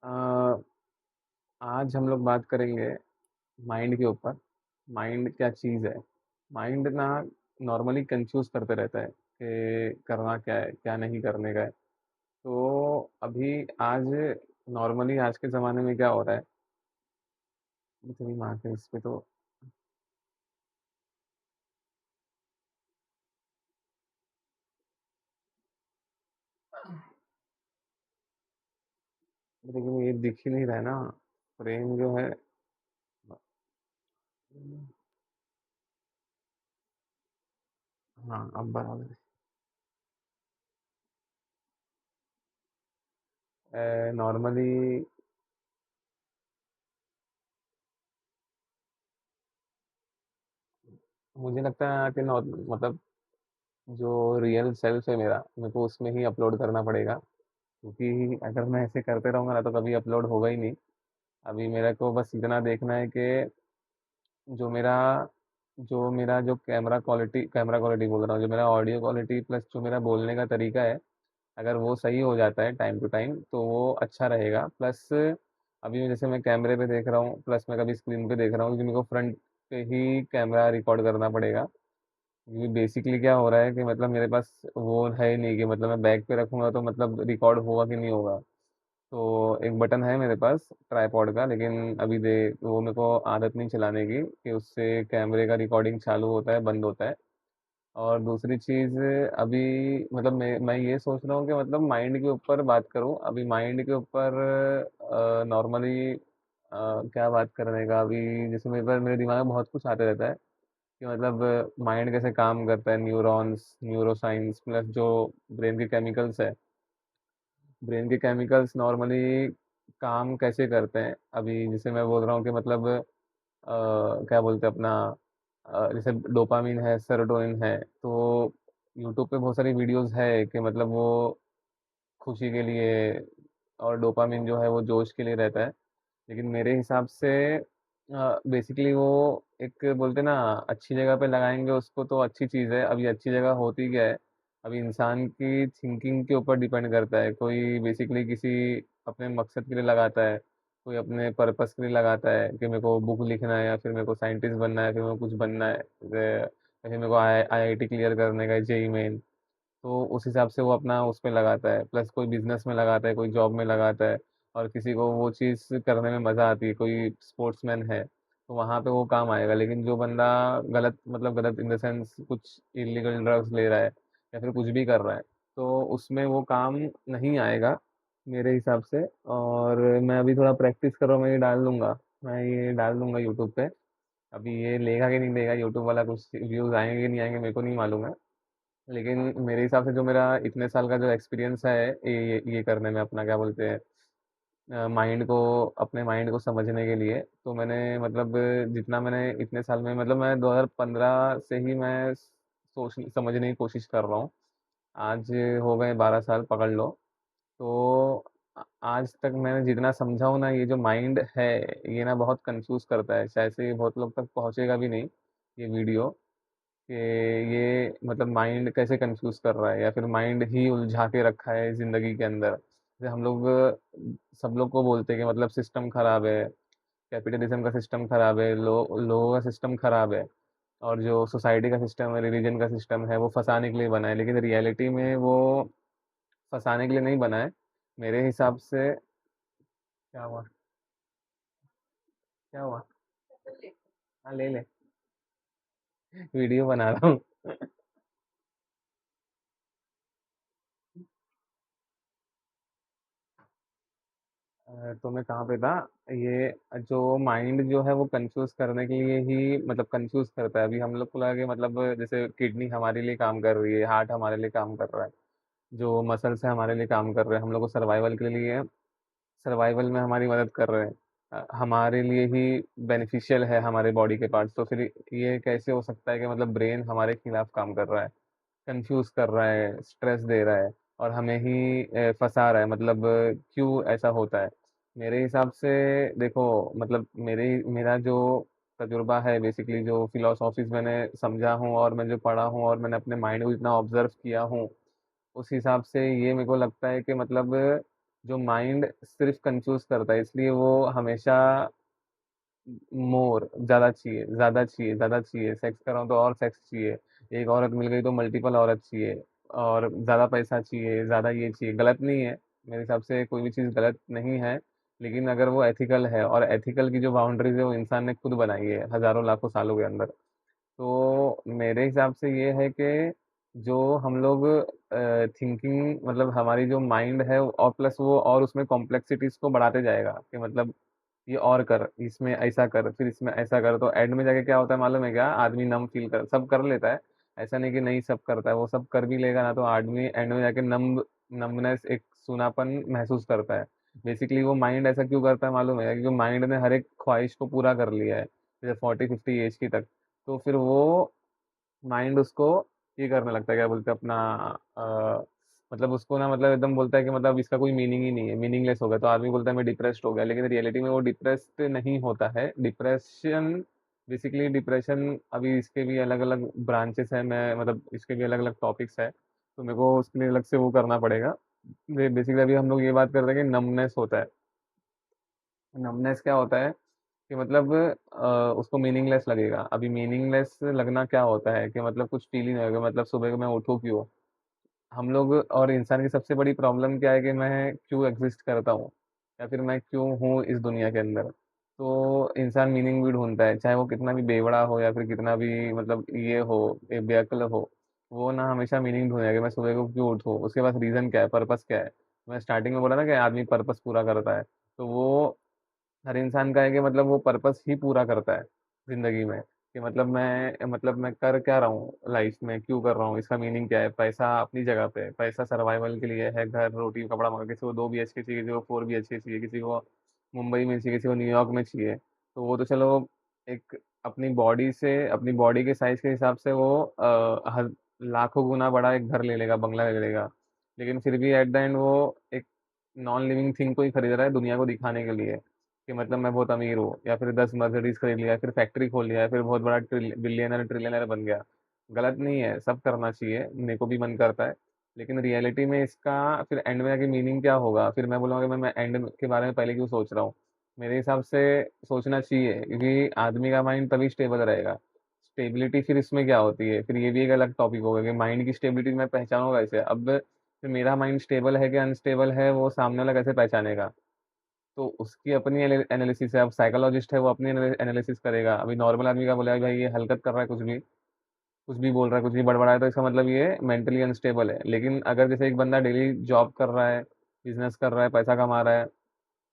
अ, आज हम लोग बात करेंगे माइंड के ऊपर। माइंड क्या चीज़ है? माइंड ना नॉर्मली कंफ्यूज करते रहता है कि करना क्या है, क्या नहीं करने का है। तो अभी आज नॉर्मली आज के ज़माने में क्या हो रहा है, इतनी मार के इस पे तो लेकिन ये दिख ही नहीं रहा है ना। ब्रेन जो है। हाँ, अब बराबर है। नॉर्मली मुझे लगता है कि मतलब जो रियल सेल्फ है मेरा, मेरे को उसमें ही अपलोड करना पड़ेगा, क्योंकि अगर मैं ऐसे करते रहूंगा ना तो कभी अपलोड होगा ही नहीं। अभी मेरे को बस इतना देखना है कि जो मेरा जो कैमरा क्वालिटी बोल रहा हूँ, जो मेरा ऑडियो क्वालिटी प्लस जो मेरा बोलने का तरीका है, अगर वो सही हो जाता है टाइम टू टाइम तो वो अच्छा रहेगा। प्लस अभी जैसे मैं कैमरे पे देख रहा हूँ, प्लस मैं कभी स्क्रीन पे देख रहा हूँ कि मेरे को फ्रंट पे ही कैमरा रिकॉर्ड करना पड़ेगा, क्योंकि बेसिकली क्या हो रहा है कि मतलब मेरे पास वो है ही नहीं कि मतलब मैं बैग पे रखूंगा तो मतलब रिकॉर्ड होगा कि नहीं होगा। तो एक बटन है मेरे पास ट्राईपॉड का, लेकिन अभी दे वो मेरे को आदत नहीं चलाने की कि उससे कैमरे का रिकॉर्डिंग चालू होता है बंद होता है। और दूसरी चीज़, अभी मतलब मैं ये सोच रहा हूँ कि मतलब माइंड के ऊपर बात करूँ। अभी माइंड के ऊपर नॉर्मली क्या बात करने का, अभी जैसे मेरे दिमाग में बहुत कुछ आते रहता है कि मतलब माइंड कैसे काम करता है, न्यूरॉन्स, न्यूरोसाइंस प्लस जो ब्रेन के केमिकल्स है। ब्रेन के केमिकल्स नॉर्मली काम कैसे करते हैं, अभी जैसे मैं बोल रहा हूँ कि मतलब क्या बोलते हैं अपना, जैसे डोपामिन है, सेरोटोनिन है। तो यूट्यूब पे बहुत सारी वीडियोस है कि मतलब वो खुशी के लिए, और डोपामिन जो है वो जोश के लिए रहता है। लेकिन मेरे हिसाब से बेसिकली वो एक बोलते ना, अच्छी जगह पे लगाएंगे उसको तो अच्छी चीज़ है। अभी अच्छी जगह होती क्या है, अभी इंसान की थिंकिंग के ऊपर डिपेंड करता है। कोई बेसिकली किसी अपने मकसद के लिए लगाता है, कोई अपने पर्पस के लिए लगाता है कि मेरे को बुक लिखना है, या फिर मेरे को साइंटिस्ट बनना है, फिर मेरे को कुछ बनना है, या फिर मेरे को आईआईटी क्लियर करने का है, जेई मेन। तो उस हिसाब से वो अपना उस पे लगाता है, प्लस कोई बिजनेस में लगाता है, कोई जॉब में लगाता है। और किसी को वो चीज़ करने में मज़ा आती है, कोई स्पोर्ट्समैन है तो वहाँ पे वो काम आएगा। लेकिन जो बंदा गलत, मतलब गलत इन द सेंस कुछ इलीगल ड्रग्स ले रहा है या फिर कुछ भी कर रहा है, तो उसमें वो काम नहीं आएगा मेरे हिसाब से। और मैं अभी थोड़ा प्रैक्टिस कर रहा हूँ, मैं ये डाल दूंगा यूट्यूब पे। अभी ये लेगा कि नहीं लेगा यूट्यूब वाला, कुछ व्यूज़ आएंगे कि नहीं आएंगे मेरे को नहीं मालूम है। लेकिन मेरे हिसाब से जो मेरा इतने साल का जो एक्सपीरियंस है ये करने में, अपना क्या बोलते हैं, माइंड को, अपने माइंड को समझने के लिए, तो मैंने मतलब जितना मैंने इतने साल में, मतलब मैं 2015 से ही मैं सोच समझने की कोशिश कर रहा हूँ। आज हो गए 12 साल पकड़ लो। तो आज तक मैंने जितना समझा हूँ ना, ये जो माइंड है ये ना बहुत कंफ्यूज करता है। शायद से ये बहुत लोग तक पहुंचेगा भी नहीं ये वीडियो, कि ये मतलब माइंड कैसे कंफ्यूज कर रहा है, या फिर माइंड ही उलझा के रखा है जिंदगी के अंदर। जैसे हम लोग सब लोग को बोलते हैं कि मतलब सिस्टम खराब है, कैपिटलिज्म का सिस्टम खराब है, लोगों का सिस्टम खराब है, और जो सोसाइटी का सिस्टम है, रिलीजन का सिस्टम है, वो फंसाने के लिए बना है। लेकिन रियलिटी में वो फंसाने के लिए नहीं बना है मेरे हिसाब से। क्या हुआ? क्या हुआ? हाँ, ले ले। वीडियो बना रहा हूँ। तो मैं कहाँ पे था? ये जो माइंड जो है वो कंफ्यूज करने के लिए ही मतलब कंफ्यूज करता है। अभी हम लोग को लगा कि मतलब जैसे किडनी हमारे लिए काम कर रही है, हार्ट हमारे लिए काम कर रहा है, जो मसल्स है हमारे लिए काम कर रहे हैं, हम लोग को सर्वाइवल के लिए, सर्वाइवल में हमारी मदद कर रहे हैं, हमारे लिए ही बेनिफिशियल है हमारे बॉडी के पार्ट्स। तो फिर ये कैसे हो सकता है कि मतलब ब्रेन हमारे खिलाफ काम कर रहा है, कंफ्यूज कर रहा है, स्ट्रेस दे रहा है, और हमें ही फंसा रहा है? मतलब क्यों ऐसा होता है? मेरे हिसाब से देखो, मतलब मेरा जो तजुर्बा है, बेसिकली जो फिलोसॉफीज मैंने समझा हूँ और मैं जो पढ़ा हूँ और मैंने अपने माइंड को जितना ऑब्जर्व किया हूँ, उस हिसाब से ये मेरे को लगता है कि मतलब जो माइंड सिर्फ कंफ्यूज करता है, इसलिए वो हमेशा मोर, ज्यादा चाहिए, ज्यादा चाहिए, ज्यादा चाहिए, सेक्स कर रहा हूँ तो और सेक्स चाहिए, एक औरत मिल गई तो मल्टीपल औरत चाहिए, और ज्यादा पैसा चाहिए, ज्यादा ये चाहिए। गलत नहीं है, मेरे हिसाब से कोई भी चीज़ गलत नहीं है, लेकिन अगर वो एथिकल है, और एथिकल की जो बाउंड्रीज है वो इंसान ने खुद बनाई है हजारों लाखों सालों के अंदर। तो मेरे हिसाब से ये है कि जो हम लोग थिंकिंग, मतलब हमारी जो माइंड है, और प्लस वो और उसमें कॉम्प्लेक्सिटीज को बढ़ाते जाएगा कि मतलब ये और कर, इसमें ऐसा कर, फिर इसमें ऐसा कर, तो एंड में जाके क्या होता है मालूम है क्या? आदमी नम फील कर, सब कर लेता है, ऐसा नहीं कि नहीं सब करता है, वो सब कर भी लेगा ना, तो आदमी एंड में जाके नमनेस, एक सूनापन महसूस करता है। बेसिकली वो माइंड ऐसा क्यों करता है मालूम है? क्योंकि माइंड ने हर एक ख्वाहिश को पूरा कर लिया है, जैसे 40-50 एज की तक। तो फिर वो माइंड उसको ये करने लगता है, क्या बोलते हैं अपना, मतलब उसको ना, मतलब एकदम बोलता है कि मतलब इसका कोई मीनिंग ही नहीं है, मीनिंगलेस हो गया, तो आदमी बोलता है मैं डिप्रेस्ड हो गया, लेकिन रियलिटी में वो डिप्रेस्ड नहीं होता है। डिप्रेशन, बेसिकली डिप्रेशन, अभी इसके भी अलग अलग ब्रांचेस है, मैं मतलब इसके भी अलग अलग टॉपिक्स है, तो मेरे को उसके लिए अलग से वो करना पड़ेगा। बेसिकली अभी हम लोग ये बात कर रहे हैं कि नमनेस होता है। नमनेस क्या होता है कि मतलब उसको मीनिंगलेस लगेगा। अभी मीनिंगलेस लगना क्या होता है कि मतलब कुछ फील ही नहीं होगा, मतलब सुबह को मैं उठूँ क्यों? हम लोग और इंसान की सबसे बड़ी प्रॉब्लम क्या है कि मैं क्यों एग्जिस्ट करता हूँ, या फिर मैं क्यों हूँ इस दुनिया के अंदर। तो इंसान मीनिंग भी ढूंढता है, चाहे वो कितना भी बेवड़ा हो या फिर कितना भी मतलब ये हो, बेअक्ल हो, वो ना हमेशा मीनिंग ढूंढेगा कि मैं सुबह को क्यों उठूँ, उसके पास रीजन क्या है, पर्पस क्या है। मैं स्टार्टिंग में बोला ना कि आदमी पर्पस पूरा करता है, तो वो हर इंसान का है कि मतलब वो पर्पस ही पूरा करता है जिंदगी में, कि मतलब मैं कर क्या रहा हूँ लाइफ में, क्यों कर रहा हूँ, इसका मीनिंग क्या है। पैसा अपनी जगह पे, पैसा सर्वाइवल के लिए है, घर रोटी कपड़ा मगर, किसी को 2 BHK चाहिए, किसी को 4 BHK चाहिए, किसी को मुंबई में चाहिए, किसी को न्यूयॉर्क में चाहिए। तो वो तो चलो एक अपनी बॉडी से, अपनी बॉडी के साइज के हिसाब से वो लाखों गुना बड़ा एक घर ले लेगा, बंगला ले लेगा, लेकिन फिर भी एट द एंड वो एक नॉन लिविंग थिंग को ही खरीद रहा है दुनिया को दिखाने के लिए, कि मतलब मैं बहुत अमीर हूँ, या फिर 10 मर्सिडीज खरीद लिया, फिर फैक्ट्री खोल लिया, फिर बहुत बड़ा बिलियनर ट्रिलियनर बन गया। गलत नहीं है, सब करना चाहिए, मेरे को भी मन करता है, लेकिन रियलिटी में इसका फिर एंड में आके मीनिंग क्या होगा? फिर मैं बोलूँगा कि मैं एंड के बारे में पहले क्यों सोच रहा हूँ? मेरे हिसाब से सोचना चाहिए, क्योंकि आदमी का माइंड तभी स्टेबल रहेगा। स्टेबिलिटी फिर इसमें क्या होती है, फिर ये भी एक अलग टॉपिक होगा कि माइंड की स्टेबिलिटी मैं पहचानूंगा कैसे। अब फिर मेरा माइंड स्टेबल है कि अनस्टेबल है, वो सामने वाला कैसे पहचानेगा? तो उसकी अपनी एनालिसिस है। अब साइकोलॉजिस्ट है, वो अपनी एनालिसिस करेगा। अभी नॉर्मल आदमी का बोलेगा भाई ये हरकत कर रहा है, कुछ भी बोल रहा है, कुछ भी बड़बड़ा है, तो इसका मतलब ये मेंटली अनस्टेबल है। लेकिन अगर जैसे एक बंदा डेली जॉब कर रहा है, बिजनेस कर रहा है, पैसा कमा रहा है,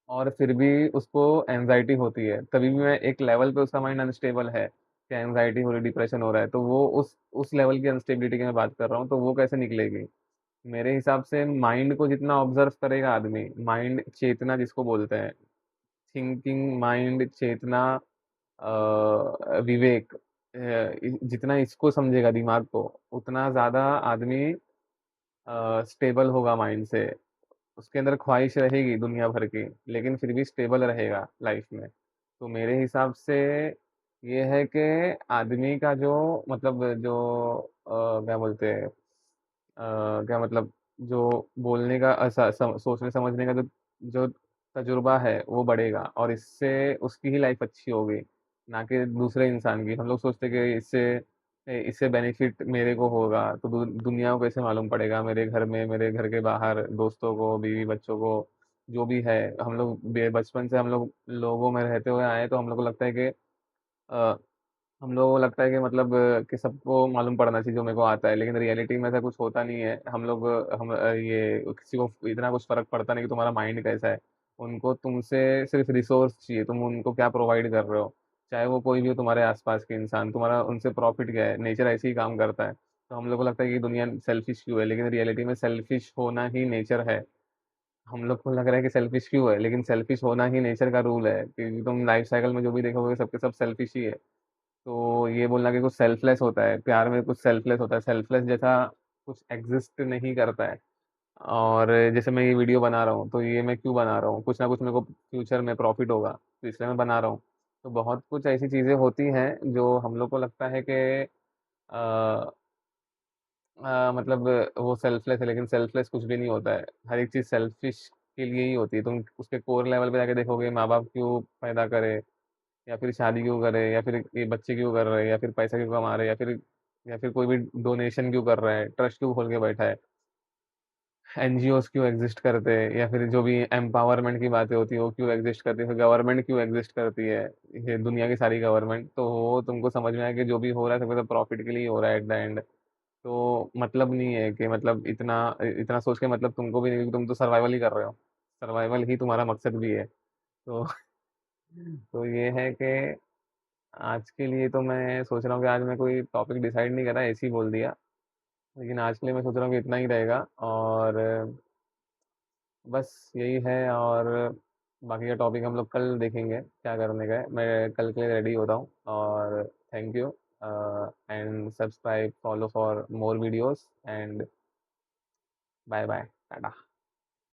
और फिर भी उसको एनजाइटी होती है, तभी भी मैं एक लेवल पे उसका माइंड अनस्टेबल है, क्या एनजाइटी हो रही, डिप्रेशन हो रहा है, तो वो उस लेवल की अनस्टेबिलिटी की मैं बात कर रहा हूँ, तो वो कैसे निकलेगी? मेरे हिसाब से माइंड को जितना ऑब्जर्व करेगा आदमी, माइंड चेतना जिसको बोलते हैं, थिंकिंग माइंड, चेतना, विवेक, जितना इसको समझेगा दिमाग को, उतना ज्यादा आदमी स्टेबल होगा माइंड से। उसके अंदर ख्वाहिश रहेगी दुनिया भर की, लेकिन फिर भी स्टेबल रहेगा लाइफ में। तो मेरे हिसाब से ये है कि आदमी का जो मतलब जो क्या बोलते हैं, क्या मतलब, जो बोलने का सोचने समझने का जो जो तजुर्बा है वो बढ़ेगा, और इससे उसकी ही लाइफ अच्छी होगी, ना कि दूसरे इंसान की। हम लोग सोचते हैं कि इससे इससे बेनिफिट मेरे को होगा, तो दुनिया को कैसे मालूम पड़ेगा, मेरे घर में, मेरे घर के बाहर, दोस्तों को, बीवी बच्चों को, जो भी है। हम लोग बचपन से हम लोग लोगों में रहते हुए आए, तो हम लोग को लगता है कि हम लोगों को लगता है कि मतलब कि सबको मालूम पड़ना चाहिए जो मेरे को आता है, लेकिन रियलिटी में ऐसा कुछ होता नहीं है। हम लोग ये किसी को इतना कुछ फर्क पड़ता नहीं कि तुम्हारा माइंड कैसा है। उनको तुमसे सिर्फ रिसोर्स चाहिए, तुम उनको क्या प्रोवाइड कर रहे हो, चाहे वो कोई भी हो तुम्हारे आसपास के इंसान, तुम्हारा उनसे प्रॉफिट क्या है। नेचर ऐसे ही काम करता है। तो हम लोग को लगता है कि दुनिया सेल्फिश क्यों है, लेकिन रियलिटी में सेल्फिश होना ही नेचर है। हम लोग को लग रहा है कि सेल्फिश क्यों है, लेकिन सेल्फिश होना ही नेचर का रूल है, क्योंकि तुम लाइफ साइकिल में जो भी देखोगे सबके सब सेल्फिश ही है। तो ये बोलना कि कुछ सेल्फलेस होता है, प्यार में कुछ सेल्फलेस होता है, सेल्फलेस जैसा कुछ एग्जिस्ट नहीं करता है। और जैसे मैं ये वीडियो बना रहा हूँ, तो ये मैं क्यों बना रहा हूँ? कुछ ना कुछ मेरे को फ्यूचर में प्रॉफिट होगा, तो इसलिए मैं बना रहा हूँ। तो बहुत कुछ ऐसी चीज़ें होती हैं जो हम लोग को लगता है कि मतलब वो सेल्फलेस है, लेकिन सेल्फलेस कुछ भी नहीं होता है। हर एक चीज़ सेल्फिश के लिए ही होती है। तुम उसके कोर लेवल पे जाके देखोगे माँ बाप क्यों पैदा करे, या फिर शादी क्यों करे, या फिर ये बच्चे क्यों कर रहे हैं, या फिर पैसा क्यों कमा रहे हैं, या फिर कोई भी डोनेशन क्यों कर रहा है, ट्रस्ट क्यों खोल के बैठा है, एनजीओस क्यों एग्जिस्ट करते हैं, या फिर जो भी एम्पावरमेंट की बातें होती है वो क्यों एग्जिस्ट करती है, फिर गवर्नमेंट क्यों एग्जिस्ट करती है, ये दुनिया की सारी गवर्नमेंट, तो वो तुमको समझ में आया कि जो भी हो रहा है सब तो प्रॉफिट के लिए ही हो रहा है एट द एंड। तो मतलब नहीं है कि मतलब इतना इतना सोच के मतलब तुमको भी नहीं, क्योंकि तुम तो सर्वाइवल ही कर रहे हो, सर्वाइवल ही तुम्हारा मकसद भी है। तो तो ये है कि आज के लिए तो मैं सोच रहा हूँ कि आज मैं कोई टॉपिक डिसाइड नहीं करा, ऐसे ही बोल दिया। लेकिन आज के लिए मैं सोच रहा हूँ कि इतना ही रहेगा, और बस यही है। और बाकी का टॉपिक हम लोग कल देखेंगे क्या करने का है, मैं कल के लिए रेडी होता हूँ। और thank you, and subscribe follow for more videos, and bye bye, Tata.